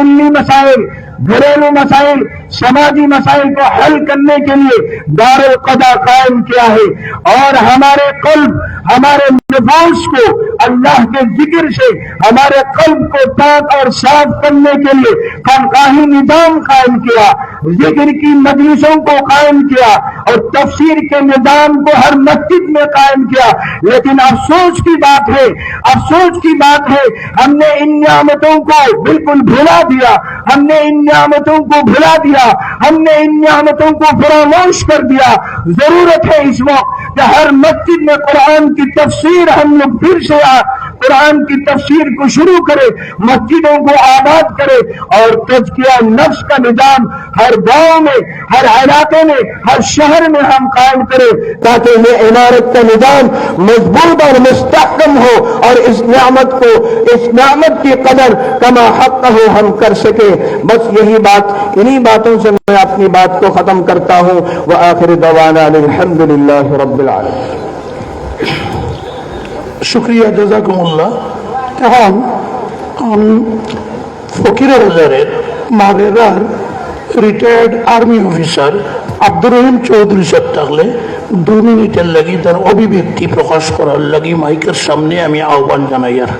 कुल्ली मसाइल, घरेलू मसाइल, समाजी मसाइल को हल करने के लिए दारुल क़दा कायम किया है। और हमारे कल्ब, हमारे नफूस को अल्लाह के जिक्र से हमारे कल्ब को पाक और साफ करने के लिए खानकाही निजाम कायम किया, जिक्र की मजलिसों को कायम किया और तफसीर के निजाम को हर मस्जिद में कायम किया। लेकिन अफसोस की बात है, अफसोस की बात है, हमने इन नियामतों को बिल्कुल भुला दिया, हमने इन नियामतों को भुला दिया, हमने इन नियामतों को फरामोश कर दिया। जरूरत है इस वक्त कि हर मस्जिद में कुरान की तफसीर हम लोग फिर से कुरान की तफसीर को शुरू करें, मस्जिदों को आबाद करें और तज़किया नफ्स का निजाम हर गांव में, हर इलाके में, हर शहर में हम कायम करें, ताकि ये इमारत का निजाम मजबूत और मुस्तहकम हो और इस नियामत को, इस नियामत की कदर कमा हक हो हम कर सके। बस यही बात, इन्हीं बातों से मैं अपनी बात को खत्म करता हूँ। व आखिर दवाना अल्हम्दुलिल्लाहि रब्बिल आलमीन। शुक्रिया, জাযাকুমুল্লাহ। এখন ফকিরের বাজারের মাগেরার retired army officer Abdur Rahim Chowdhury সাহেব থাকলে 2 মিনিটের লাগি তার অভিব্যক্তি প্রকাশ করার লাগি মাইকের সামনে আমি আহ্বান জানাই। আর